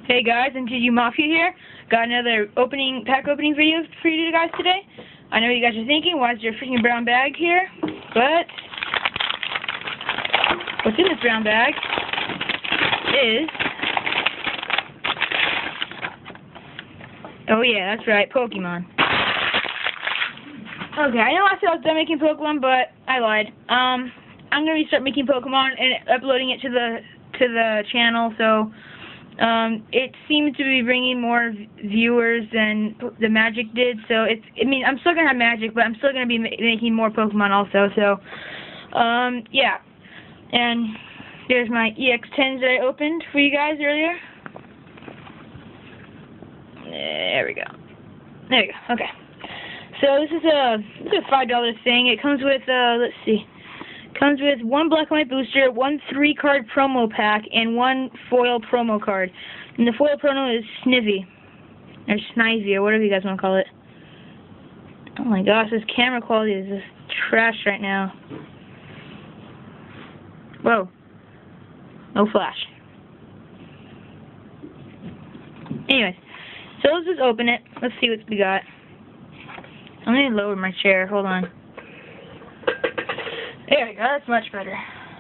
Hey guys, MTG Mafia here. Got another pack opening video for you guys today. I know you guys are thinking, why is there a freaking brown bag here? But what's in this brown bag is, oh yeah, that's right, Pokemon. Okay, I know I said I was done making Pokemon, but I lied. I'm gonna restart making Pokemon and uploading it to the channel. So it seems to be bringing more viewers than the Magic did. So I'm still gonna have Magic, but I'm still gonna be making more Pokemon also. So yeah. And there's my EX10s that I opened for you guys earlier. There we go. There we go. Okay. So this is a $5 thing. It comes with let's see. Comes with one black and white booster, one 3-card promo pack, and one foil promo card. And the foil promo is Snivy, or Snivy, or whatever you guys want to call it. Oh my gosh, this camera quality is just trash right now. Whoa. No flash. Anyways, so let's just open it. Let's see what we got. I'm going to lower my chair. Hold on. There we go. That's much better.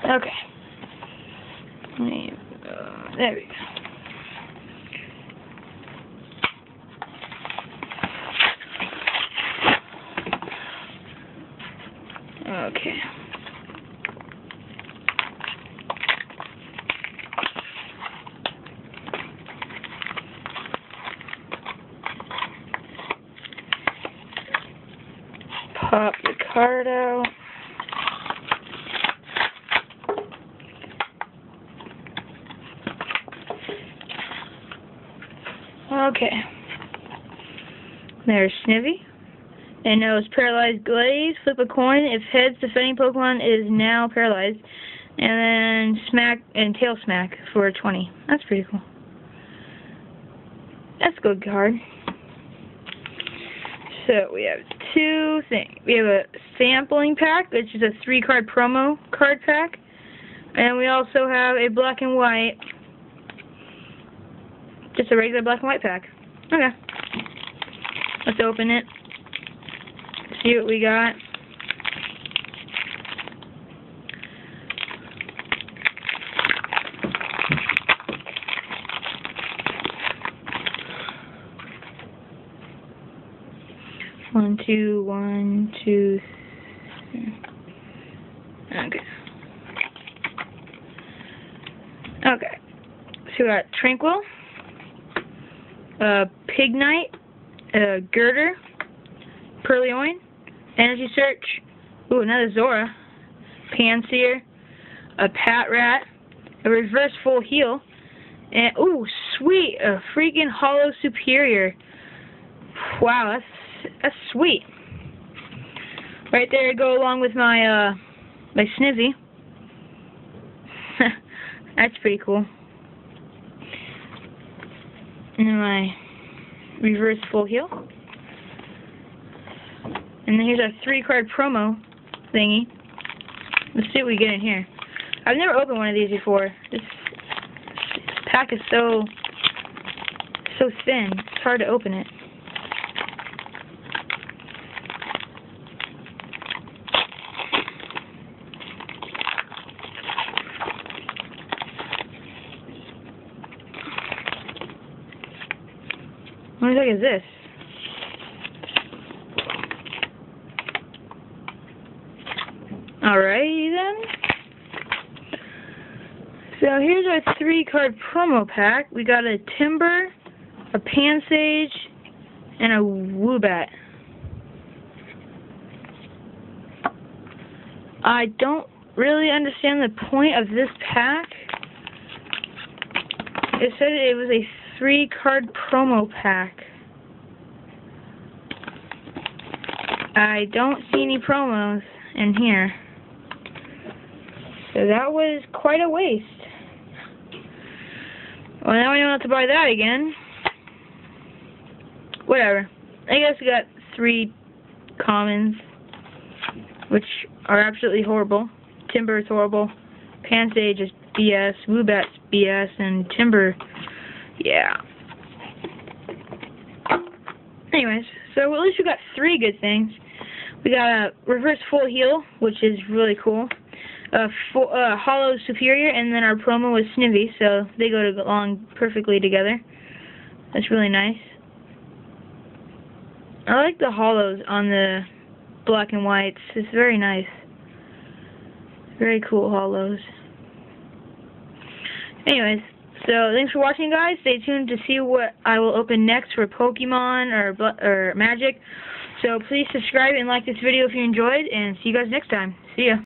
Okay. There we go. Okay. Pop the card out. Okay. There's Snivy. And now it's Paralyzed Glaze. Flip a coin. If heads, defending Pokemon is now paralyzed. And then Smack and Tail Smack for 20. That's pretty cool. That's a good card. So we have two things. We have a sampling pack, which is a 3-card promo card pack. And we also have a black and white, just a regular black and white pack. Okay. Let's open it. See what we got. One, two, three. Okay. Okay. So we got Tranquil, Pignite, Girder, Purrloin, Energy Search, ooh, another Zora, Pansear, a Patrat, a Reverse Full Heal, and ooh, sweet, a freaking Holo Superior. Wow, that's sweet. Right there to go along with my my Snivy. That's pretty cool. And then my Reverse Full Heal. And then here's our 3-card promo thingy. Let's see what we get in here. I've never opened one of these before. This pack is so thin. It's hard to open it. What the heck is this? Alrighty then. So here's our 3-card promo pack. We got a Timber, a Pansage, and a Woobat. I don't really understand the point of this pack. It said it was a 3-card promo pack. I don't see any promos in here. So that was quite a waste. Well, now I don't have to buy that again. Whatever. I guess we got 3 commons, which are absolutely horrible. Timber is horrible. Pansage is BS. Woobat's BS. And Timber Yeah. Anyways, so at least we got 3 good things. We got a reverse full heal, which is really cool. Hollow Superior, and then our promo with Snivy, so they go along perfectly together. That's really nice. I like the hollows on the black and whites. It's very nice. Very cool hollows. Anyways, so thanks for watching, guys. Stay tuned to see what I will open next for Pokemon or Magic. So please subscribe and like this video if you enjoyed, and see you guys next time. See ya.